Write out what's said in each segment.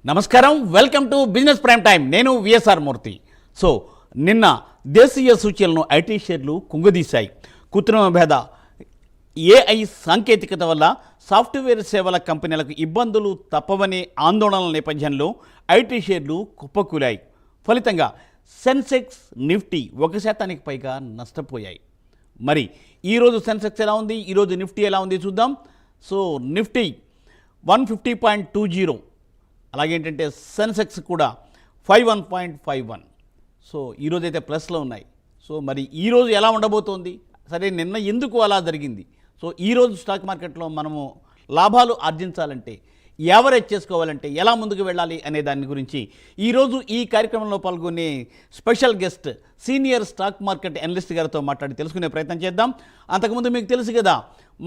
నమస్కారం, welcome to business prime time. నేను VSR మూర్తి. So నిన్న దేశీయ సూచీలను ఐటీ షేర్లు కుంగదీశాయి. కృత్రిమ భేద ఏఐ సాంకేతికత వల్ల సాఫ్ట్వేర్ సేవల కంపెనీలకు ఇబ్బందులు తప్పవనే ఆందోళనల నేపథ్యంలో ఐటీ షేర్లు కుప్పకూలాయి. ఫలితంగా సెన్సెక్స్, నిఫ్టీ 1% పైగా నష్టపోయాయి. మరి ఈరోజు సెన్సెక్స్ ఎలా ఉంది, ఈరోజు నిఫ్టీ ఎలా ఉంది చూద్దాం. సో నిఫ్టీ 150.20, అలాగేంటంటే సెన్సెక్స్ కూడా 51.51. సో ఈరోజు అయితే ప్లస్లో ఉన్నాయి. సో మరి ఈరోజు ఎలా ఉండబోతోంది, సరే నిన్న ఎందుకు అలా జరిగింది, సో ఈరోజు స్టాక్ మార్కెట్లో మనము లాభాలు ఆర్జించాలంటే, యావరేజ్ చేసుకోవాలంటే ఎలా ముందుకు వెళ్ళాలి అనే దాని గురించి ఈరోజు ఈ కార్యక్రమంలో పాల్గొనే special guest senior stock market analyst గారితో మాట్లాడి తెలుసుకునే ప్రయత్నం చేద్దాం. అంతకుముందు మీకు తెలుసు కదా,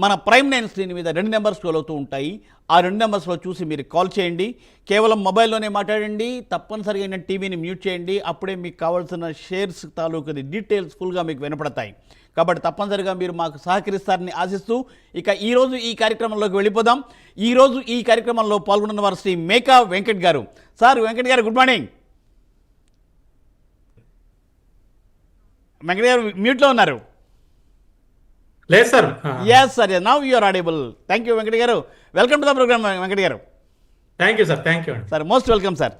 మన ప్రైమ్ 9 స్క్రీన్ మీద 2 నెంబర్స్ స్క్రోల్ అవుతూ ఉంటాయి. ఆ 2 నెంబర్స్లో చూసి మీరు కాల్ చేయండి. కేవలం మొబైల్లోనే మాట్లాడండి. తప్పనిసరిగా ఏంటంటే టీవీని మ్యూట్ చేయండి. అప్పుడే మీకు కావాల్సిన షేర్స్ తాలూకు డీటెయిల్స్ ఫుల్గా మీకు వినపడతాయి. కాబట్టి తప్పనిసరిగా మీరు మాకు సహకరిస్తారని ఆశిస్తూ ఇక ఈరోజు ఈ కార్యక్రమంలోకి వెళ్ళిపోదాం. ఈరోజు ఈ కార్యక్రమంలో పాల్గొన్న వారు శ్రీ మేకా వెంకట్ గారు. సార్ వెంకట్ గారు, గుడ్ మార్నింగ్. వెంకట్ గారు మ్యూట్లో ఉన్నారు. లేదు sir. Yes sir, now you are audible. Thank you Venkat గారు. Welcome to the programme Venkat గారు. Thank you sir. Thank you అండి. Sir most welcome sir.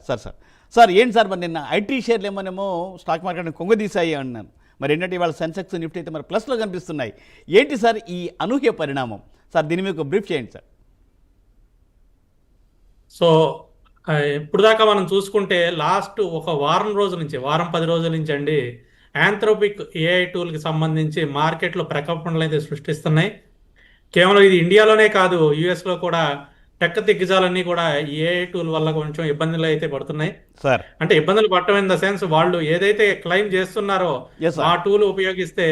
Sir ఏంటి సార్, మరి నిన్న ఐటీ షేర్లు ఏమోనేమో స్టాక్ మార్కెట్ని కొంగదీశాయి అన్నాను. మరి ఏంటంటే ఇవాళ సెన్సెక్స్, నిఫ్టీ అయితే మరి ప్లస్లో కనిపిస్తున్నాయి. ఏంటి సార్ ఈ అనూహ్య పరిణామం? సార్ దీని మీద బ్రీఫ్ చేయండి సార్. సో ఇప్పుడు దాకా మనం చూసుకుంటే లాస్ట్ ఒక వారం రోజుల నుంచి, 10 రోజుల నుంచి అండి, యాంథ్రోపిక్ ఏఐ టూల్కి సంబంధించి మార్కెట్లో ప్రకంపనలు అయితే సృష్టిస్తున్నాయి. కేవలం ఇది ఇండియాలోనే కాదు, యుఎస్లో కూడా టెక్ దిగ్గజాలన్నీ కూడా ఏఐ టూల్ వల్ల కొంచెం ఇబ్బందులు అయితే పడుతున్నాయి సార్. అంటే ఇబ్బందులు పడటం ఇన్ ద సెన్స్, వాళ్ళు ఏదైతే క్లెయిమ్ చేస్తున్నారో ఆ టూల్ ఉపయోగిస్తే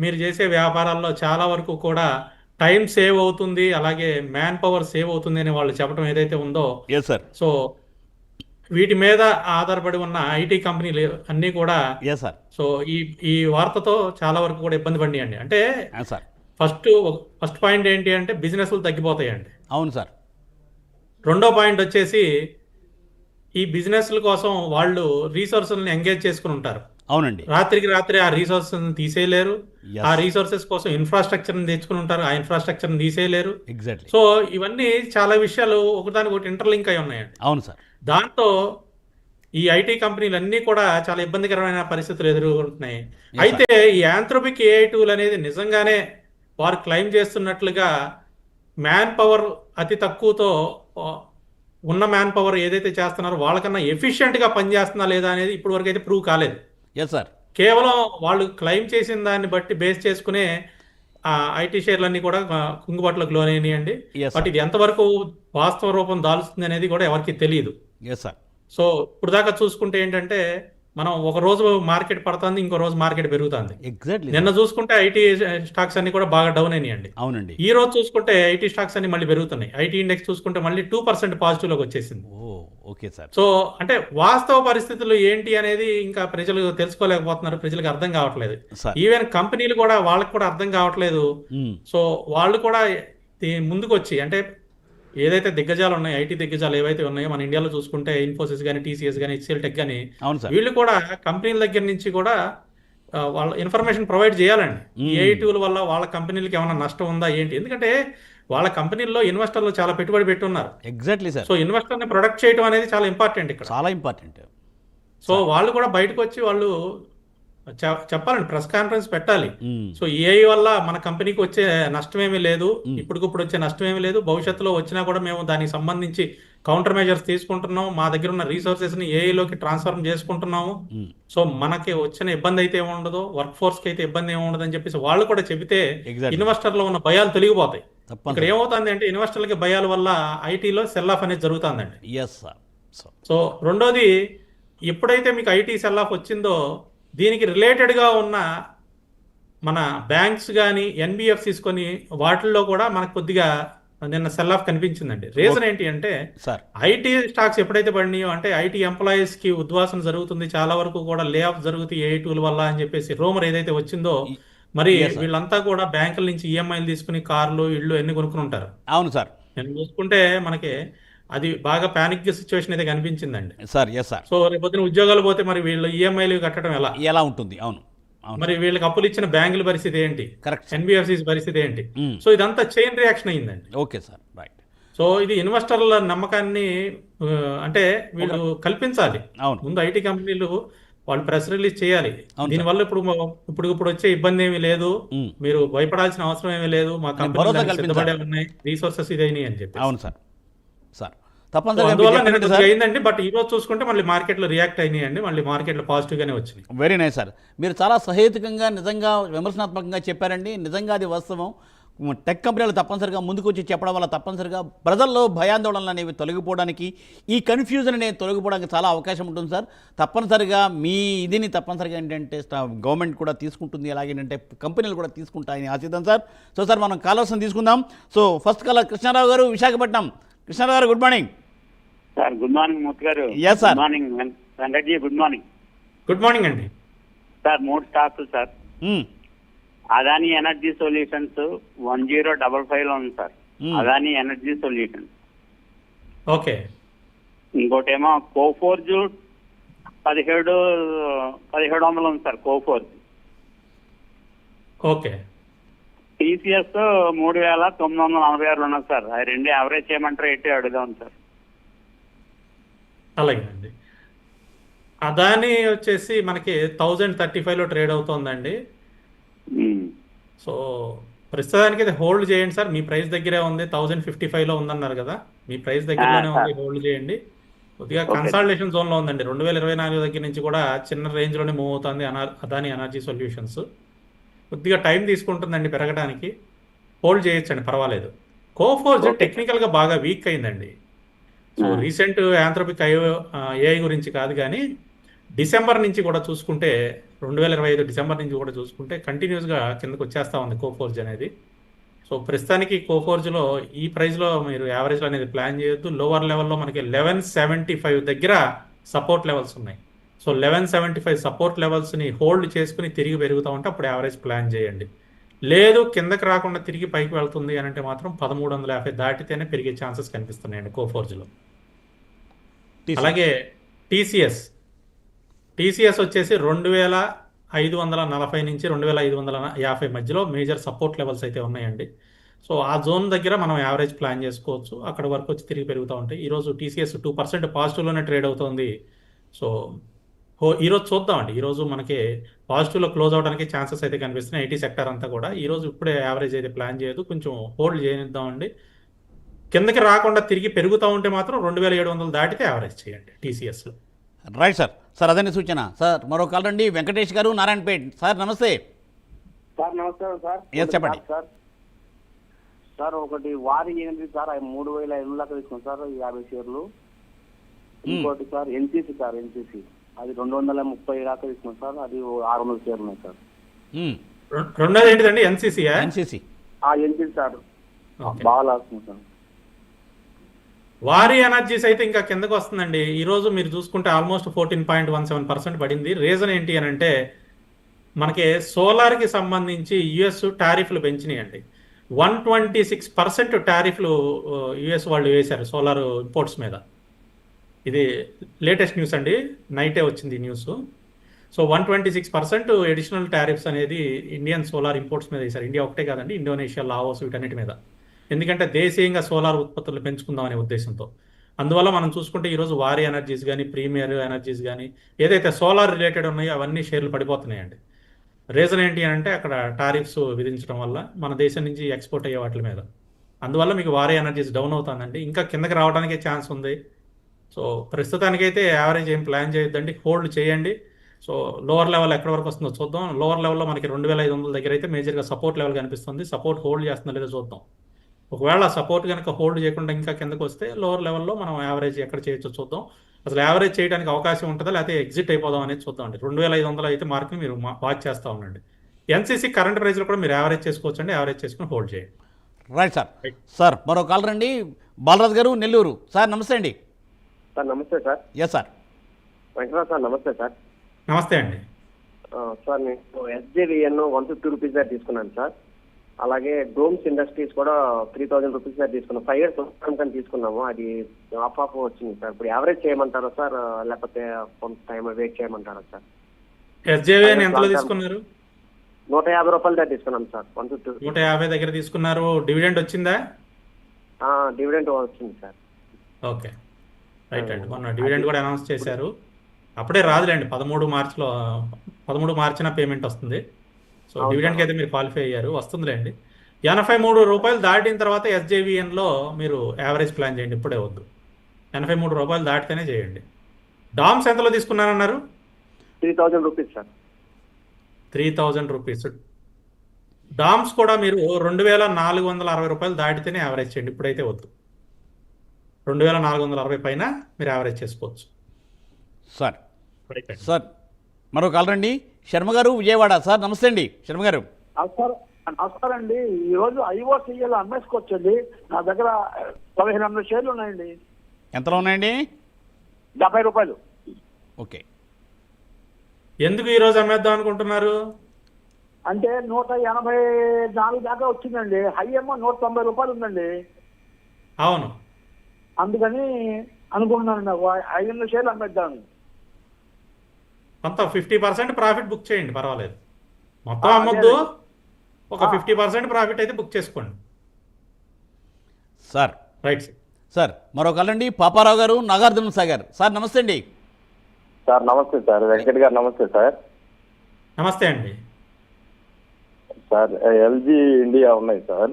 మీరు చేసే వ్యాపారాల్లో చాలా వరకు కూడా టైం సేవ్ అవుతుంది, అలాగే మ్యాన్ పవర్ సేవ్ అవుతుంది అని వాళ్ళు చెప్పడం ఏదైతే ఉందో, సో వీటి మీద ఆధారపడి ఉన్న ఐటీ కంపెనీలు అన్నీ కూడా సో ఈ వార్తతో చాలా వరకు కూడా ఇబ్బంది పడినాయండి. అంటే ఫస్ట్ పాయింట్ ఏంటి అంటే బిజినెస్లు తగ్గిపోతాయండి. అవును సార్. రెండో పాయింట్ వచ్చేసి ఈ బిజినెస్ల కోసం వాళ్ళు రీసోర్సులను ఎంగేజ్ చేసుకుని ఉంటారు. అవునండి. రాత్రికి రాత్రి ఆ రీసోర్సెస్ తీసేయలేరు. ఆ రీసోర్సెస్ కోసం ఇన్ఫ్రాస్ట్రక్చర్ని తెచ్చుకుని ఉంటారు, ఆ ఇన్ఫ్రాస్ట్రక్చర్ని తీసేయలేరు. సో ఇవన్నీ చాలా విషయాలు ఒకదానికి ఒకటి ఇంటర్లింక్ అయి ఉన్నాయండి. అవును సార్. దాంతో ఈ ఐటీ కంపెనీలు అన్నీ కూడా చాలా ఇబ్బందికరమైన పరిస్థితులు ఎదుర్కొంటున్నాయి. అయితే ఈ యాంథ్రోపిక్ ఏఐ టూల్ అనేది నిజంగానే వారు క్లెయిమ్ చేస్తున్నట్లుగా మ్యాన్ పవర్ అతి తక్కువతో ఉన్న మ్యాన్ పవర్ ఏదైతే చేస్తున్నారో వాళ్ళకన్నా ఎఫిషియెంట్గా పనిచేస్తున్నా లేదా అనేది ఇప్పటి వరకు అయితే ప్రూవ్ కాలేదు. కేవలం వాళ్ళు క్లెయిమ్ చేసిన దాన్ని బట్టి బేస్ చేసుకునే ఐటీ షేర్లన్నీ కూడా కుంగుబాట్లకు లోనైనాయండి. బట్ ఇది ఎంతవరకు వాస్తవ రూపం దాల్స్తుంది అనేది కూడా ఎవరికి తెలియదు. సో ఇప్పుడు దాకా చూసుకుంటే ఏంటంటే, మనం ఒక రోజు మార్కెట్ పడుతుంది, ఇంకో రోజు మార్కెట్ పెరుగుతుంది. నిన్న చూసుకుంటే ఐటీ స్టాక్స్ అన్ని కూడా బాగా డౌన్ అయినాయండి. అవునండి. ఈ రోజు చూసుకుంటే ఐటీ స్టాక్స్ అన్ని మళ్ళీ పెరుగుతున్నాయి. ఐటీ ఇండెక్స్ చూసుకుంటే మళ్ళీ 2% పాజిటివ్ లోకి వచ్చేసింది. సో అంటే వాస్తవ పరిస్థితులు ఏంటి అనేది ఇంకా ప్రజలు తెలుసుకోలేకపోతున్నారు, ప్రజలకు అర్థం కావట్లేదు. ఈవెన్ కంపెనీలు కూడా వాళ్ళకి కూడా అర్థం కావట్లేదు. సో వాళ్ళు కూడా ముందుకు వచ్చి, అంటే ఏదైతే దిగ్గజాలు ఉన్నాయి, ఐటీ దిగ్గజాలు ఏవైతే ఉన్నాయో మన ఇండియాలో చూసుకుంటే ఇన్ఫోసిస్ కానీ, టీసీఎస్ కానీ, హెచ్సిఎల్ టెక్ కానీ, వీళ్ళు కూడా కంపెనీల దగ్గర నుంచి కూడా వాళ్ళ ఇన్ఫర్మేషన్ ప్రొవైడ్ చేయాలండి. ఏఐ టూల్ వల్ల వాళ్ళ కంపెనీలకి ఏమైనా నష్టం ఉందా ఏంటి, ఎందుకంటే వాళ్ళ కంపెనీల్లో ఇన్వెస్టర్లు చాలా పెట్టుబడి పెట్టున్నారు. సో ఇన్వెస్టర్ని ప్రొడక్ట్ చేయడం అనేది చాలా ఇంపార్టెంట్ ఇక్కడ, చాలా ఇంపార్టెంట్. సో వాళ్ళు కూడా బయటకు వచ్చి వాళ్ళు చెప్పాలండి, ప్రెస్ కాన్ఫరెన్స్ పెట్టాలి. సో ఏఐ వల్ల మన కంపెనీకి వచ్చే నష్టమేమీ లేదు, ఇప్పటికిప్పుడు వచ్చే నష్టమేమీ లేదు, భవిష్యత్తులో వచ్చినా కూడా మేము దానికి సంబంధించి కౌంటర్ మెజర్స్ తీసుకుంటున్నాం, మా దగ్గర ఉన్న రీసోర్సెస్ ని ఏఐలోకి ట్రాన్స్ఫర్ చేసుకుంటున్నాము. సో మనకి వచ్చిన ఇబ్బంది అయితే ఏముండదు, వర్క్ ఫోర్స్ కి అయితే ఇబ్బంది ఏముండదు అని చెప్పేసి వాళ్ళు కూడా చెబితే ఇన్వెస్టర్లో ఉన్న భయాలు తొలగిపోతాయి. ఇక్కడ ఏమవుతుంది అంటే, ఇన్వెస్టర్లకి భయాల వల్ల ఐటీలో సెల్ ఆఫ్ అనేది జరుగుతుందండి. సో రెండోది, ఎప్పుడైతే మీకు ఐటీ సెల్ ఆఫ్ వచ్చిందో దీనికి రిలేటెడ్గా ఉన్న మన బ్యాంక్స్ కానీ, ఎన్బిఎఫ్సిస్ కొని వాటిల్లో కూడా మనకు కొద్దిగా నిన్న సెల్ ఆఫ్ కనిపించిందండి. రీజన్ ఏంటి అంటే, ఐటీ స్టాక్స్ ఎప్పుడైతే పడినాయో, అంటే ఐటీ ఎంప్లాయీస్ కి ఉద్వాసన జరుగుతుంది, చాలా వరకు కూడా లే ఆఫ్ జరుగుతాయి ఏఐ టూల్ వల్ల అని చెప్పేసి రూమర్ ఏదైతే వచ్చిందో, మరి వీళ్ళంతా కూడా బ్యాంకుల నుంచి ఈఎంఐలు తీసుకుని కార్లు, ఇళ్ళు అన్ని కొనుక్కుని ఉంటారు. అవును సార్. నేను చూసుకుంటే మనకి అది బాగా పానిక్ సిచ్యువేషన్ అయితే కనిపించిందండి. Sir yes sir. సో రేపొద్దున ఉద్యోగాలు పోతే మరి వీళ్ళు ఈఎంఐలు కట్టడం ఎలా? ఎలా ఉంటుంది? అవును అవును మరి వీళ్ళకి అప్పులు ఇచ్చిన బ్యాంకుల పరిస్థితి ఏంటి? Correct sir. ఎన్బిఎఫ్సిస్ పరిస్థితి ఏంటి? సో ఇదంతా చైన్ రియాక్షన్ అయ్యిందండి. Okay sir right. సో ఇది ఇన్వెస్టర్ల నమ్మకాన్ని అంటే వీళ్ళు కల్పించాలి. అవును ముందు ఐటీ కంపెనీలు వాళ్ళు ప్రెస్ రిలీజ్ చేయాలి. అవును దీనివల్ల ఇప్పుడు వచ్చే ఇబ్బంది ఏమీ లేదు, మ్మ్. మీరు భయపడాల్సిన అవసరం ఏమీ లేదు, మా భరోసా కంపెనీలు కల్పించాలి. సిద్ధపడే ఉన్నాయి, రీసోర్సెస్ ఇదైనాయి అని చెప్పి. అవును సార్ సార్ సో తప్పనిసరిగా అందువల్ల మీరు నిన్న చెప్పినట్టు కొద్దిగా సార్. అయిందండి. బట్ ఈ రోజు చూసుకుంటే మళ్ళీ మార్కెట్లో రియాక్ట్ అయినాయండి. మళ్ళీ మార్కెట్లో పాజిటివ్గానే వచ్చినాయి. Very nice sir. మీరు చాలా సహేతుకంగా నిజంగా విమర్శనాత్మకంగా చెప్పారండి. నిజంగా అది వాస్తవం. టెక్ కంపెనీలు తప్పనిసరిగా ముందుకు వచ్చి చెప్పడం వల్ల తప్పనిసరిగా ప్రజల్లో భయాందోళనలు అనేవి తొలగిపోవడానికి, ఈ కన్ఫ్యూజన్ అనేది తొలగిపోవడానికి చాలా అవకాశం ఉంటుంది సార్. తప్పనిసరిగా మీ ఇదిని తప్పనిసరిగా ఏంటంటే గవర్నమెంట్ కూడా తీసుకుంటుంది, అలాగేంటంటే కంపెనీలు కూడా తీసుకుంటాయని ఆశిద్దాం సార్. సో సార్ మనం కాలర్స్ని తీసుకుందాం. సో ఫస్ట్ కాలర్ కృష్ణారావు గారు, విశాఖపట్నం. కృష్ణారావు గారు good morning. Sir good morning Murthy గారు. Yes, sir. Good morning Venkatji. Good morning good morning అండి. Sir. 3 stocks sir. Adani energy solutions 1055 లో ఉంది sir. Adani energy solutions. Okay. ఇంకోటేమో కోఫోర్జ్ 1700 ఉంది సార్. కోఫోర్జ్. ఓకే. టీసీఎస్ 3946 ఉన్నది సార్. అది రెండు యావరేజ్ చేయమంటారు, ఎట్టి అడుగుదాం సార్. అలాగేనండి. అదాని వచ్చేసి మనకి 1035లో ట్రేడ్ అవుతోందండి. సో ప్రస్తుతానికి ఇది హోల్డ్ చేయండి సార్. మీ ప్రైస్ దగ్గరే ఉంది, 1055లో ఉందన్నారు కదా, మీ ప్రైస్ దగ్గరలోనే ఉంది, హోల్డ్ చేయండి. కొద్దిగా కన్సాలిడేషన్ జోన్లో ఉందండి. 2024 దగ్గర నుంచి కూడా చిన్న రేంజ్లోనే మూవ్ అవుతుంది అదాని ఎనర్జీ సొల్యూషన్స్. కొద్దిగా టైం తీసుకుంటుందండి పెరగడానికి, హోల్డ్ చేయొచ్చండి, పర్వాలేదు. కోఫోర్జ్ టెక్నికల్గా బాగా వీక్ అయిందండి. సో రీసెంట్ యాంథ్రోపిక్ ఏఐ గురించి కాదు కానీ డిసెంబర్ నుంచి కూడా చూసుకుంటే 2025 డిసెంబర్ నుంచి కూడా చూసుకుంటే కంటిన్యూస్గా కిందకు వచ్చేస్తూ ఉంది కోఫోర్జ్ అనేది. సో ప్రస్తుతానికి కోఫోర్జ్లో ఈ ప్రైస్లో మీరు యావరేజ్లో అనేది ప్లాన్ చేయొద్దు. లోవర్ లెవెల్లో మనకి 1175 దగ్గర సపోర్ట్ లెవెల్స్ ఉన్నాయి. సో 1175 సపోర్ట్ లెవెల్స్ని హోల్డ్ చేసుకుని తిరిగి పెరుగుతూ ఉంటే అప్పుడు యావరేజ్ ప్లాన్ చేయండి. లేదు కిందకి రాకుండా తిరిగి పైకి వెళ్తుంది అని అంటే మాత్రం 1350 దాటితేనే పెరిగే ఛాన్సెస్ కనిపిస్తున్నాయండి కోఫోర్జ్లో. అలాగే టీసీఎస్ వచ్చేసి 2540 నుంచి 2550 మధ్యలో మేజర్ సపోర్ట్ లెవెల్స్ అయితే ఉన్నాయండి. సో ఆ జోన్ దగ్గర మనం యావరేజ్ ప్లాన్ చేసుకోవచ్చు, అక్కడ వరకు వచ్చి తిరిగి పెరుగుతూ ఉంటాయి. ఈరోజు టీసీఎస్ 2% పాజిటివ్లోనే ట్రేడ్ అవుతుంది. సో ఈరోజు చూద్దామండి. ఈరోజు మనకి పాజిటివ్లో క్లోజ్ అవడానికి ఛాన్సెస్ అయితే కనిపిస్తున్నాయి. ఐటీ సెక్టర్ అంతా కూడా ఈరోజు ఇప్పుడే యావరేజ్ అయితే ప్లాన్ చేయదు, కొంచెం హోల్డ్ చేయనిద్దామండి. కిందకి రాకుండా తిరిగి పెరుగుతూ ఉంటే మాత్రం 2700 దాటితే యావరేజ్ చేయండి టీసీఎస్లో. Right sir. సార్ అదే సూచన సార్. మరో కాల్ రండి, వెంకటేష్ గారు, నారాయణపేట్. సార్ నమస్తే. సార్ నమస్కారం సార్. ఎస్ చెప్పండి సార్. సార్ ఒకటి వారి ఏంటి సార్, 3500 దాకా తీసుకున్నాం సార్, 50 షేర్లు. ఇంకోటి సార్ ఎన్సీసీ సార్, ఎన్సీసీ అది 230 దాకా తీసుకున్నాం సార్, అది 600 షేర్లు ఉన్నాయి సార్. రెండోది ఏంటిదండి? ఎన్సీసీ ఎన్సీసీ ఎన్సీసీ సార్ బాగా లాస్తుంది సార్. వారి ఎనర్జీస్ అయితే ఇంకా కిందకు వస్తుందండి. ఈరోజు మీరు చూసుకుంటే ఆల్మోస్ట్ 14.17% పడింది. రీజన్ ఏంటి అని అంటే మనకి సోలార్కి సంబంధించి యుఎస్ టారిఫ్లు పెంచినాయండి. 126% టారిఫ్లు యుఎస్ వాళ్ళు వేశారు సోలార్ ఇంపోర్ట్స్ మీద. ఇది లేటెస్ట్ న్యూస్ అండి, నైటే వచ్చింది ఈ న్యూస్. సో 126% అడిషనల్ టారిఫ్స్ అనేది ఇండియన్ సోలార్ ఇంపోర్ట్స్ మీద వేశారు. ఇండియా ఒకటే కాదండి, ఇండోనేషియా, లావోస్ వీటన్నిటి మీద. ఎందుకంటే దేశీయంగా సోలార్ ఉత్పత్తులు పెంచుకుందాం అనే ఉద్దేశంతో. అందువల్ల మనం చూసుకుంటే ఈరోజు వారి ఎనర్జీస్ కానీ, ప్రీమియర్ ఎనర్జీస్ కానీ ఏదైతే సోలార్ రిలేటెడ్ ఉన్నాయో అవన్నీ షేర్లు పడిపోతున్నాయండి. రీజన్ ఏంటి అంటే అక్కడ టారిఫ్స్ విధించడం వల్ల మన దేశం నుంచి ఎక్స్పోర్ట్ అయ్యే వాటి మీద. అందువల్ల మీకు వారి ఎనర్జీస్ డౌన్ అవుతుందండి, ఇంకా కిందకి రావడానికే ఛాన్స్ ఉంది. సో ప్రస్తుతానికైతే యావరేజ్ ఏం ప్లాన్ చేయొద్దండి, హోల్డ్ చేయండి. సో లోవర్ లెవెల్ ఎక్కడ వరకు వస్తుందో చూద్దాం. లోవర్ లెవెల్లో మనకి 2500 దగ్గర అయితే మేజర్గా సపోర్ట్ లెవెల్ కనిపిస్తుంది. సపోర్ట్ హోల్డ్ చేస్తుందో లేదో చూద్దాం. ఒకవేళ సపోర్ట్ కనుక హోల్డ్ చేయకుండా ఇంకా కిందకు వస్తే లోవర్ లెవెల్లో మనం యావరేజ్ ఎక్కడ చేయొచ్చో చూద్దాం. అసలు యావరేజ్ చేయడానికి అవకాశం ఉంటుందా లేకపోతే ఎగ్జిట్ అయిపోదాం అనేది చూద్దాం అండి. 2500 అయితే మార్క్ని మీరు వాచ్ చేస్తూ ఉండండి. ఎన్సీసీ కరెంట్ ప్రైస్లో కూడా మీరు యావరేజ్ చేసుకోవచ్చండి, యావరేజ్ చేసుకుని హోల్డ్ చేయండి. Right sir. సార్ మరో కాల్ రండి, బాలరాజు గారు, నెల్లూరు. సార్ నమస్తే అండి. సార్ నమస్తే sir. Yes sir. Venkatarao sir నమస్తే సార్. నమస్తే అండి. సార్ నేను ఎస్జేవిఎన్ 150 రూపీస్ దాకా తీసుకున్నాను సార్. అలాగే డోమ్స్ ఇండస్ట్రీస్ కూడా 3000 రూపీస్ మీద తీసుకున్నాం. 5 years కానీ తీసుకున్నాము. అది ఆఫ్ వచ్చింది సార్. ఇప్పుడు యావరేజ్ చేయమంటారా సార్, లేకపోతే కొంత టైం వెయిట్ చేయమంటారా సార్? ఎస్జేవిఎన్ ఎంతలో తీసుకున్నారు? 150 రూపాయల దగ్గర తీసుకున్నాం సార్. 150. 150 దగ్గర తీసుకున్నారు. డివిడెండ్ వచ్చిందా? డివిడెంట్ వచ్చింది సార్. ఓకే, రైట్ అండి. మొన్న డివిడెండ్ కూడా అనౌన్స్ చేశారు. అప్పుడే రాదులేండి, 13 మార్చిన పేమెంట్ వస్తుంది. సో డివిడెండ్కి అయితే మీరు క్వాలిఫై అయ్యారు, వస్తుందిలేండి. 83 రూపాయలు దాటిన తర్వాత ఎస్జేవిఎన్లో మీరు యావరేజ్ ప్లాన్ చేయండి, ఇప్పుడే వద్దు. 83 రూపాయలు దాటితేనే చేయండి. డామ్స్ ఎంతలో తీసుకున్నారన్నారు? 3000 రూపీస్ సార్. 3000 రూపీస్. డామ్స్ కూడా మీరు 2460 రూపాయలు దాటితేనే యావరేజ్ చేయండి, ఇప్పుడైతే వద్దు. 2460 పైన మీరు యావరేజ్ చేసుకోవచ్చు. సార్ రైట్ అండి. సార్ మరో కాల్ రండి. శర్మ గారు విజయవాడ. సార్ నమస్తే అండి శర్మ గారు. నమస్కారం అండి. ఈ రోజు ఐఓసిఎల్ అమ్మేసుకోవచ్చండి. నా దగ్గర 1500 షేర్లు ఉన్నాయండి. ఎంతలో ఉన్నాయండి? 70 రూపాయలు. ఓకే, ఎందుకు ఈరోజు అమ్మేద్దాం అనుకుంటున్నారు? అంటే 184 దాకా వచ్చిందండి. హై ఏమో 190 రూపాయలు ఉందండి. అవును, అందుకని అనుకుంటున్నాను, నాకు 500 షేర్లు అమ్మేద్దామని. కొంత 50% ప్రాఫిట్ బుక్ చేయండి, పర్వాలేదు. మొత్తం అమ్మొద్దు, ఒక 50% ప్రాఫిట్ అయితే బుక్ చేసుకోండి. Sir right sir. సార్ మరో కాల్ అండి. పాపారావు గారు నాగార్జున సాగర్. సార్ నమస్తే అండి. సార్ నమస్తే సార్. వెంకట్ గారు నమస్తే సార్. నమస్తే అండి. సార్ ఎల్జీ ఇండియా ఉన్నాయి సార్.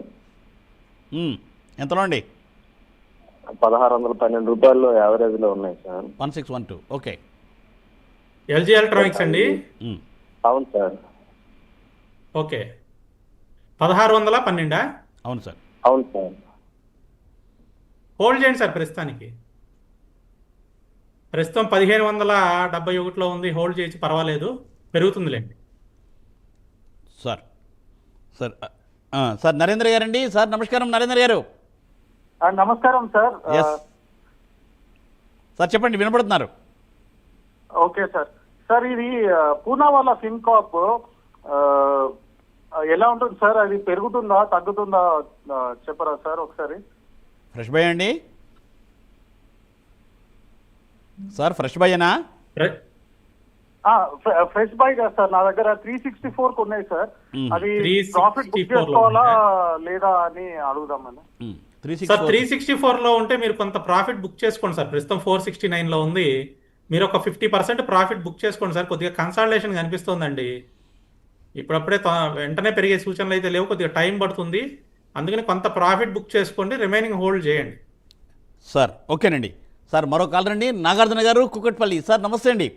ఎంతలో అండి? 1612 రూపాయలు యావరేజ్లో ఉన్నాయి సార్. 1612. ఓకే. ఎల్జీ ఎలక్ట్రానిక్స్ అండి. అవును సార్. ఓకే, 1612. అవును సార్. అవును సార్. హోల్డ్ చేయండి సార్. ప్రస్తుతం 1571లో ఉంది. హోల్డ్ చేయొచ్చు, పర్వాలేదు, పెరుగుతుందిలేండి. సార్ సార్ సార్ నరేంద్ర గారండి. సార్ నమస్కారం నరేంద్ర గారు. నమస్కారం సార్. ఎస్ సార్ చెప్పండి, వినపడుతున్నారు. Okay sir. సార్ ఇది పూనావాలా ఫిన్కాప్ ఎలా ఉంటుంది సార్? అది పెరుగుతుందా తగ్గుతుందా చెప్పరా సార్ ఒకసారి? ఫ్రెష్ బై అండి సార్? ఫ్రెష్ బైనా? ఫ్రెష్ బై కదా సార్. నా దగ్గర 364 ఉన్నాయి సార్. అది 364 ప్రాఫిట్ బుక్ చేసుకోవాలా లేదా అని అడుగుదామని. 364లో ఉంటే మీరు కొంత ప్రాఫిట్ బుక్ చేసుకోండి సార్. ప్రస్తుతం 469లో ఉంది. మీరు ఒక 50% ప్రాఫిట్ బుక్ చేసుకోండి సార్. కొద్దిగా కన్సాలిడేషన్ కనిపిస్తోందండి. ఇప్పుడప్పుడే వెంటనే పెరిగే సూచనలు అయితే లేవు, కొద్దిగా టైం పడుతుంది. అందుకని కొంత ప్రాఫిట్ బుక్ చేసుకోండి, రిమైనింగ్ హోల్డ్ చేయండి. సార్ ఓకేనండి. సార్ మరో కాల్ రండి. నాగార్జున గారు కుకట్పల్లి. సార్ నమస్తే అండి.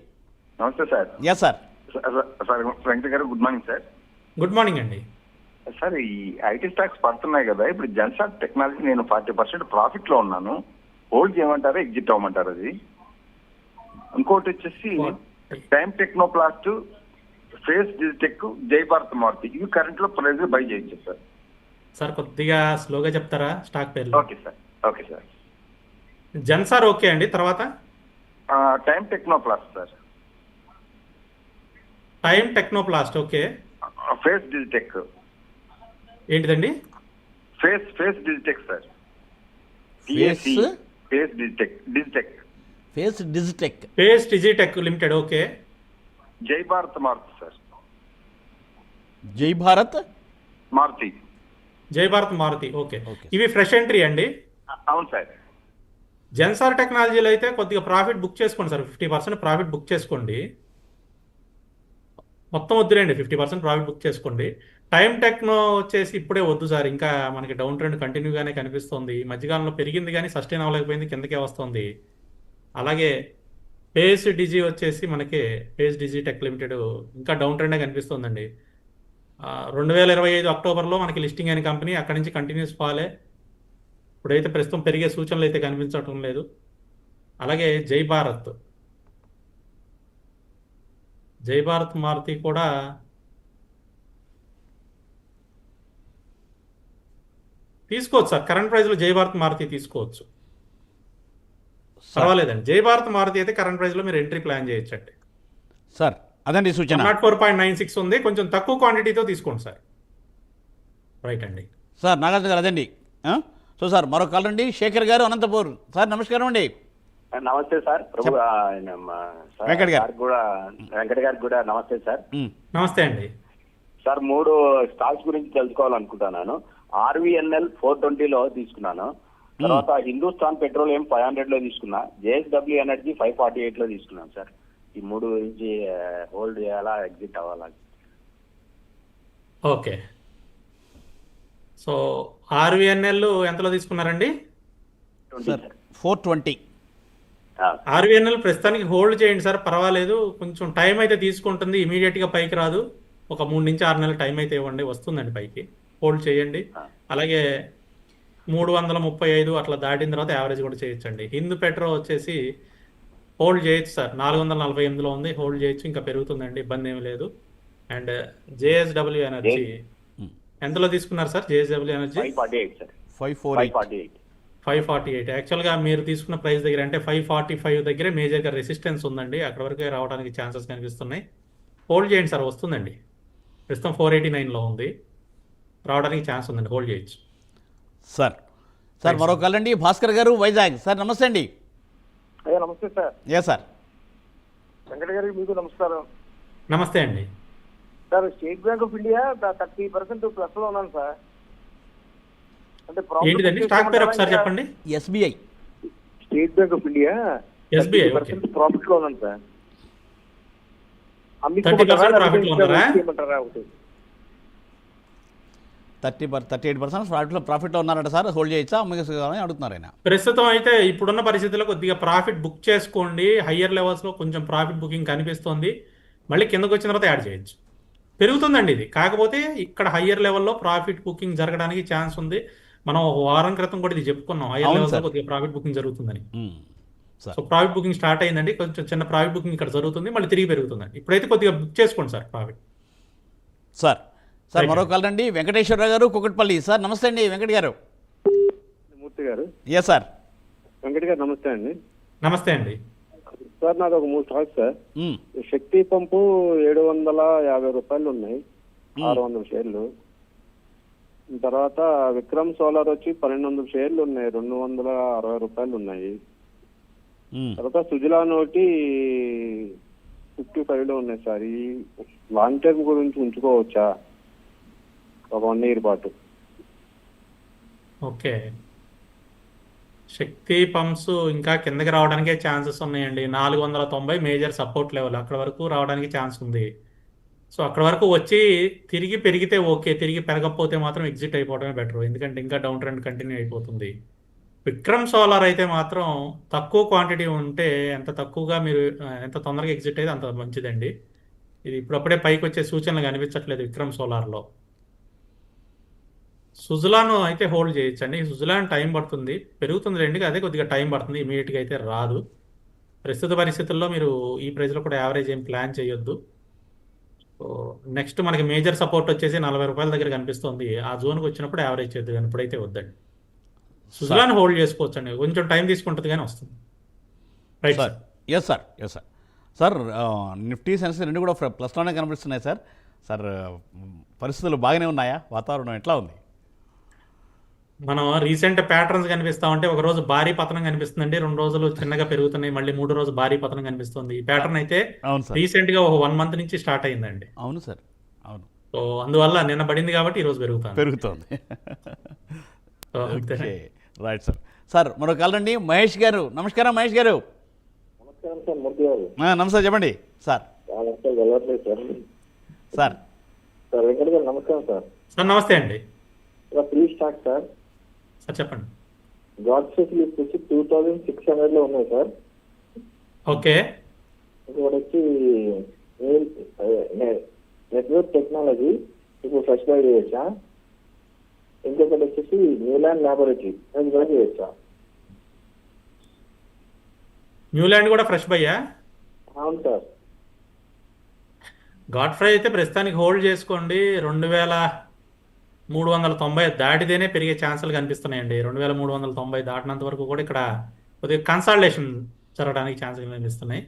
నమస్తే sir. Yes sir. Sir Venkat గారు good morning sir. Good morning అండి. సార్ ఈ ఐటీ స్టాక్స్ పడుతున్నాయి కదా, ఇప్పుడు జెన్సార్ టెక్నాలజీ నేను 40% ప్రాఫిట్లో ఉన్నాను. హోల్డ్ చేయమంటారా, ఎగ్జిట్ అవ్వమంటారా? అది ఇంకోటి వచ్చేసి టైమ్ టెక్నోప్లాస్ట్, ఫేస్ డిజిటెక్, జై భారత్ మారుతి, ఇవి కరెంట్ లో ప్రైస్ బై చేయొచ్చు సార్. సార్ కొద్దిగా స్లోగా చెప్తారా స్టాక్ పేర్లు? Okay sir. Okay sir. Zensar okay అండి. తర్వాత టైమ్ టెక్నోప్లాస్ట్ సార్. టైమ్ టెక్నోప్లాస్ట్ ఓకే. ఫేస్ డిజిటెక్. ఏంటిదండి? Face Digitech sir. Face Digitech. Face Digitech limited okay. Jai Bharat Maruti sir. Jai Bharat Maruti okay. ఇవి ఫ్రెష్ ఎంట్రీ అండి. అవును సార్. జెన్సార్ టెక్నాలజీలో అయితే కొద్దిగా ప్రాఫిట్ బుక్ చేసుకోండి సార్. 50% ప్రాఫిట్ బుక్ చేసుకోండి. మొత్తం వద్దులేండి, 50% ప్రాఫిట్ బుక్ చేసుకోండి. టైమ్ టెక్నో వచ్చేసి ఇప్పుడే వద్దు సార్. ఇంకా మనకి డౌన్ ట్రెండ్ కంటిన్యూగానే కనిపిస్తుంది. మధ్యకాలంలో పెరిగింది కానీ సస్టైన్ అవ్వలేకపోయింది, కిందకే వస్తుంది. అలాగే ఫేస్ డిజి వచ్చేసి మనకి ఫేస్ డిజి టెక్ లిమిటెడ్ ఇంకా డౌన్ ట్రెండే కనిపిస్తుందండి. 2025 అక్టోబర్లో మనకి లిస్టింగ్ అయిన కంపెనీ, అక్కడి నుంచి కంటిన్యూస్ ఫాలే. ఇప్పుడైతే ప్రస్తుతం పెరిగే సూచనలు అయితే కనిపించడం లేదు. అలాగే జై భారత్ మారుతి కూడా తీసుకోవచ్చు సార్. కరెంట్ ప్రైస్లో జై భారత్ మారుతి తీసుకోవచ్చు, పర్వాలేదండి. జై భారత్ మారుతి అయితే కరెంట్ ప్రైస్లో మీరు ఎంట్రీ ప్లాన్ చేయొచ్చండి సార్. అదండి సూచన. 4.96 ఉంది, కొంచెం తక్కువ క్వాంటిటీతో తీసుకోండి సార్. రైట్ అండి. సార్ నాగార్జున గారు అదండి. సో సార్ మరో కాల్ అండి, శేఖర్ గారు అనంతపూర్. సార్ నమస్కారం అండి. నమస్తే సార్. ప్రభు సార్, వెంకట్ గారు. సార్ కూడా వెంకట గారికి కూడా నమస్తే సార్. నమస్తే అండి. సార్ 3 స్టాక్స్ గురించి తెలుసుకోవాలనుకుంటున్నాను. RVNL 420లో తీసుకున్నాను. తర్వాత హిందుస్థాన్ పెట్రోలియం 500లో తీసుకున్నా. JSW ఎనర్జీ 548లో తీసుకున్నాను సార్. ఈ 3 గురించి హోల్డ్ చేయాలా, ఎగ్జిట్ అవ్వాలా? ఓకే. సో RVNL ఎంతలో తీసుకున్నారండి? 20 సార్ సార్. 420. RVNL ప్రస్తుతానికి హోల్డ్ చేయండి సార్, పర్వాలేదు. కొంచెం టైం అయితే తీసుకుంటుంది, ఇమీడియట్గా పైకి రాదు. ఒక 3 నుంచి 6 నెలల టైం అయితే ఇవ్వండి, వస్తుందండి పైకి. హోల్డ్ చేయండి. అలాగే 335 అట్లా దాటిన తర్వాత యావరేజ్ కూడా చేయొచ్చండి. హిందూ పెట్రో వచ్చేసి హోల్డ్ చేయొచ్చు సార్, 448లో ఉంది, హోల్డ్ చేయొచ్చు, ఇంకా పెరుగుతుందండి, ఇబ్బంది ఏమీ లేదు. అండ్ JSW ఎనర్జీ ఎంతలో తీసుకున్నారు సార్? JSW energy 548 sir. 548. 548. యాక్చువల్గా మీరు తీసుకున్న ప్రైస్ దగ్గర అంటే 545 దగ్గరే మేజర్గా రెసిస్టెన్స్ ఉందండి, అక్కడ వరకే రావడానికి ఛాన్సెస్ కనిపిస్తున్నాయి. హోల్డ్ చేయండి సార్, వస్తుందండి. ప్రస్తుతం 489లో ఉంది, రావడానికి ఛాన్స్ ఉందండి, హోల్డ్ చేయొచ్చు. సార్ సార్ మరో కాల్ అండి, భాస్కర్ గారు వైజాగ్. సార్ నమస్తే అండి. అయ్యా నమస్తే సార్. ఏ సార్? వెంకట గారికి మీకు నమస్కారం నమస్తే అండి. Sir. State bank of India 30% plus లో ఉన్నాను సార్. అంటే ఏంటిదండి స్టాక్ పేరు ఒకసారి చెప్పండి? SBI. State bank of India SBI. Okay. 30% profit లో ఉన్నాను సార్. 30% ప్రాఫిట్ లో ఉన్నారా? 38% ప్రాఫిట్లో ఉన్నారట సార్, హోల్డ్ చేయొచ్చా అమ్మేసుకోవాలని అడుగుతున్నారు ఆయన. ప్రస్తుతం అయితే ఇప్పుడున్న పరిస్థితుల్లో కొద్దిగా ప్రాఫిట్ బుక్ చేసుకోండి. హయ్యర్ లెవెల్స్లో కొంచెం ప్రాఫిట్ బుకింగ్ కనిపిస్తుంది, మళ్ళీ కిందకు వచ్చిన తర్వాత యాడ్ చేయొచ్చు. పెరుగుతుందండి ఇది, కాకపోతే ఇక్కడ హయ్యర్ లెవెల్లో ప్రాఫిట్ బుకింగ్ జరగడానికి ఛాన్స్ ఉంది. మనం ఒక వారం క్రితం కూడా ఇది చెప్పుకున్నాం, హయ్యర్ లెవెల్స్లో కొద్దిగా ప్రాఫిట్ బుకింగ్ జరుగుతుందని. సో ప్రాఫిట్ బుకింగ్ స్టార్ట్ అయిందండి, కొంచెం చిన్న ప్రాఫిట్ బుకింగ్ ఇక్కడ జరుగుతుంది, మళ్ళీ తిరిగి పెరుగుతుందండి. ఇప్పుడైతే కొద్దిగా బుక్ చేసుకోండి సార్ ప్రాఫిట్. సార్ సార్ మరో కాల్ అండి, వెంకటేశ్వరరావు గారు కుకట్పల్లి. సార్ నమస్తే అండి వెంకట్ గారు. మూర్తి గారు. ఏ సార్? వెంకట గారు నమస్తే అండి. నమస్తే అండి. సార్ నాది ఒక 3 స్టాక్స్ సార్. శక్తి పంపు 750 రూపాయలు ఉన్నాయి, 600 షేర్లు. తర్వాత విక్రమ్ సోలార్ వచ్చి 1200 షేర్లు ఉన్నాయి, 260 రూపాయలు ఉన్నాయి. తర్వాత సుజలాన్ ఒకటి 55లో ఉన్నాయి సార్. ఈ లాంగ్ టర్మ్ గురించి ఉంచుకోవచ్చా ఒక 1 ఇయర్ పాటు? ఓకే. శక్తి పంప్స్ ఇంకా కిందకి రావడానికే ఛాన్సెస్ ఉన్నాయండి. 490 మేజర్ సపోర్ట్ లెవెల్, అక్కడ వరకు రావడానికి ఛాన్స్ ఉంది. సో అక్కడ వరకు వచ్చి తిరిగి పెరిగితే ఓకే, తిరిగి పెరగకపోతే మాత్రం ఎగ్జిట్ అయిపోవడమే బెటర్, ఎందుకంటే ఇంకా డౌన్ ట్రెండ్ కంటిన్యూ అయిపోతుంది. విక్రమ్ సోలార్ అయితే మాత్రం తక్కువ క్వాంటిటీ ఉంటే ఎంత తక్కువగా మీరు ఎంత తొందరగా ఎగ్జిట్ అయితే అంత మంచిదండి. ఇది ఇప్పుడప్పుడే పైకి వచ్చే సూచనలు కనిపించట్లేదు విక్రమ్ సోలార్లో. సుజలాన్ అయితే హోల్డ్ చేయొచ్చండి. సుజలాన్ టైం పడుతుంది, పెరుగుతుంది రండి, అదే కొద్దిగా టైం పడుతుంది, ఇమీడియట్గా అయితే రాదు. ప్రస్తుత పరిస్థితుల్లో మీరు ఈ ప్రైస్లో కూడా యావరేజ్ ఏం ప్లాన్ చేయొద్దు. సో నెక్స్ట్ మనకి మేజర్ సపోర్ట్ వచ్చేసి 40 రూపాయల దగ్గర కనిపిస్తుంది, ఆ జోన్కి వచ్చినప్పుడు యావరేజ్ చేద్దు, కానీ ఇప్పుడైతే వద్దండి. సుజలాన్ హోల్డ్ చేసుకోవచ్చండి, కొంచెం టైం తీసుకుంటుంది కానీ వస్తుంది. Right sir. Yes sir. Yes sir. Sir Nifty Sensex రెండు కూడా ప్లస్లోనే కనిపిస్తున్నాయి సార్. సార్ పరిస్థితులు బాగానే ఉన్నాయా? వాతావరణం ఎట్లా ఉంది? మనం రీసెంట్ ప్యాటర్న్స్ కనిపిస్తా ఉంటే ఒక రోజు భారీ పతనం కనిపిస్తుందండి, 2 రోజులు చిన్నగా పెరుగుతున్నాయి, మళ్ళీ 3 రోజు భారీ పతనం కనిపిస్తుంది. ఈ ప్యాటర్న్ అయితే రీసెంట్ గా ఒక 1 మంత్ నుంచి స్టార్ట్ అయిందండి. అవును సార్, అవును. సో అందువల్ల నిన్న పడింది కాబట్టి ఈ రోజు పెరుగుతుంది. Right sir. సార్ మరో కాల్ అండి, మహేష్ గారు. నమస్కారం మహేష్ గారు. నమస్కారం సార్, మూర్తి గారు. నమస్తే, చెప్పండి సార్. సార్ సార్ వెంకట గారు నమస్కారం సార్. సార్ నమస్తే అండి. Free stock sir. సార్ చెప్పండి. గాడ్ ఫెసిలిటీస్ వచ్చి 2600 ఉన్నాయి సార్. ఓకే. ఇంకొకటి వచ్చి నెట్వర్క్ టెక్నాలజీ, ఇప్పుడు ఫ్రెష్ బై చేయొచ్చా? ఇంకొకటి వచ్చేసి న్యూలాండ్ ల్యాబొరేటరీ, ఫ్రెష్ బై చేయొచ్చా? న్యూలాండ్ కూడా ఫ్రెష్ బయ్యా? అవును సార్. గాడ్ఫ్రై అయితే ప్రస్తుతానికి హోల్డ్ చేసుకోండి. 2390 దాటితేనే పెరిగే ఛాన్సులు కనిపిస్తున్నాయండి. 2390 దాటినంత వరకు కూడా ఇక్కడ కొద్దిగా కన్సాలిడేషన్ జరగడానికి ఛాన్సులు కనిపిస్తున్నాయి.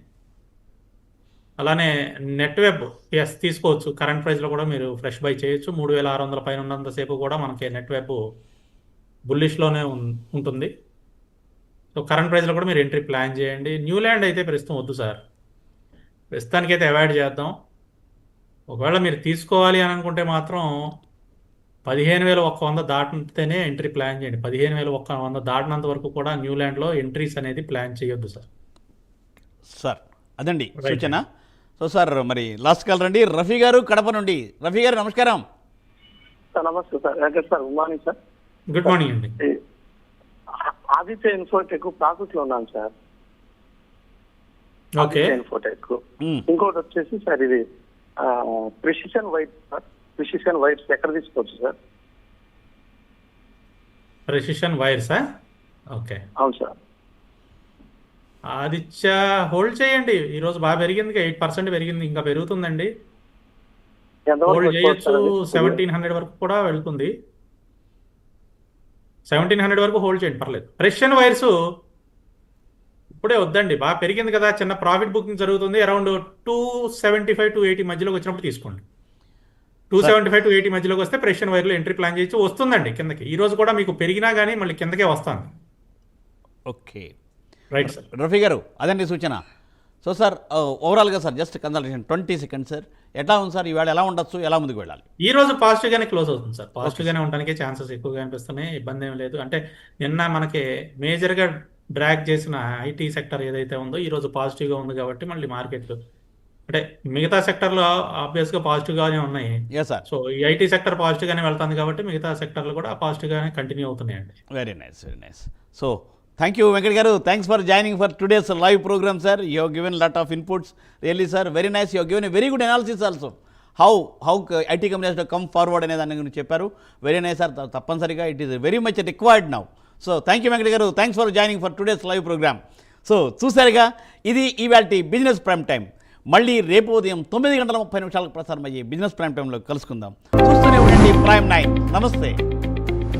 అలానే నెట్ వెబ్ ఎస్ తీసుకోవచ్చు. కరెంట్ ప్రైస్లో కూడా మీరు ఫ్రెష్ బై చేయొచ్చు. 3600 పైన ఉన్నంతసేపు కూడా మనకి నెట్ వెబ్ బుల్లిష్లోనే ఉంటుంది. సో కరెంట్ ప్రైస్లో కూడా మీరు ఎంట్రీ ప్లాన్ చేయండి. న్యూల్యాండ్ అయితే ప్రస్తుతం వద్దు సార్, ప్రస్తుతానికైతే అవాయిడ్ చేద్దాం. ఒకవేళ మీరు తీసుకోవాలి అని అనుకుంటే మాత్రం 15,100 దాటితేనే ఎంట్రీ ప్లాన్ చేయండి. 15,100 దాటినంత వరకు కూడా న్యూల్యాండ్లో ఎంట్రీస్ అనేది ప్లాన్ చేయొద్దు సార్. సార్ అదండి సూచన. సో సార్ మరి లాస్ట్ కాల్ రండి, రఫీ గారు కడప నుండి. రఫీ గారు నమస్కారం. సార్ నమస్తే sir. Venkat sir, good morning sir. Good morning అండి. ఆదిత్య ఇన్ఫోటెక్ ప్రాఫిట్ లో ఉన్నాను సార్. Okay, Infotech. ఇంకోటి వచ్చేసి సార్ ఇది precision white sir. Precision whites ఎక్కడ తీసుకోవచ్చు సార్? ప్రెసిషన్ వైర్సా? ఓకే, అవును సార్. ఆదిత్య హోల్డ్ చేయండి. ఈరోజు బాగా పెరిగింది, 8% పెరిగింది, ఇంకా పెరుగుతుందండి. హోల్డ్ చేయొచ్చు. 1700 వరకు కూడా వెళ్తుంది. 1700 వరకు హోల్డ్ చేయండి, పర్లేదు. ప్రెసిషన్ వైర్స్ ఇప్పుడే వద్దండి, బాగా పెరిగింది కదా, చిన్న ప్రాఫిట్ బుకింగ్ జరుగుతుంది. అరౌండ్ 275-280 మధ్యలోకి వచ్చినప్పుడు తీసుకోండి. 275-280 మధ్యలోకి వస్తే ప్రెసిషన్ వైర్లో ఎంట్రీ ప్లాన్ చేయొచ్చు. వస్తుందండి కిందకి. ఈ రోజు కూడా మీకు పెరిగినా కానీ మళ్ళీ కిందకే వస్తుంది. Okay right sir. రఫీ గారు అదండి సూచన. సో సార్ ఓవరాల్గా sir just consultation 20 seconds sir, ఎట్లా ఉంది సార్ ఈవేళ, ఎలా ఉండొచ్చు, ఎలా ముందుకు వెళ్ళాలి? ఈ రోజు పాజిటివ్ గానే క్లోజ్ అవుతుంది సార్. పాజిటివ్ గానే ఉండడానికి ఛాన్సెస్ ఎక్కువగా అనిపిస్తున్నాయి. ఇబ్బంది ఏం లేదు. అంటే నిన్న మనకి మేజర్ గా డ్రాగ్ చేసిన ఐటీ సెక్టర్ ఏదైతే ఉందో ఈ రోజు పాజిటివ్ గా ఉంది కాబట్టి మళ్ళీ మార్కెట్లు అంటే మిగతా సెక్టర్లో ఆబ్వియస్ గా పాజిటివ్ గానే ఉన్నాయి. Yes sir. సో ఈ ఐటీ సెక్టర్ పాజిటివ్ గానే వెళ్తుంది కాబట్టి మిగతా సెక్టర్లు కూడా పాజిటివ్ గానే కంటిన్యూ అవుతున్నాయండి. Very nice, very nice. So thank you Venkat గారు, thanks for joining for today's live programme sir. You have given lot of inputs, really sir, very nice. You have given a very good analysis also. How IT companies come forward అనే దాని గురించి చెప్పారు. Very nice sir, తప్పనిసరిగా it is very much required now. So thank you Venkat గారు, thanks for joining for today's live programme. So చూసారుగా, ఇది ఇవాల్టి business prime time. మళ్ళీ రేపు ఉదయం 9:30 ప్రసారం అయ్యే బిజినెస్ ప్రైమ్ టైంలో కలుసుకుందాం. చూస్తూనే ఉండండి ప్రైమ్ 9. నమస్తే.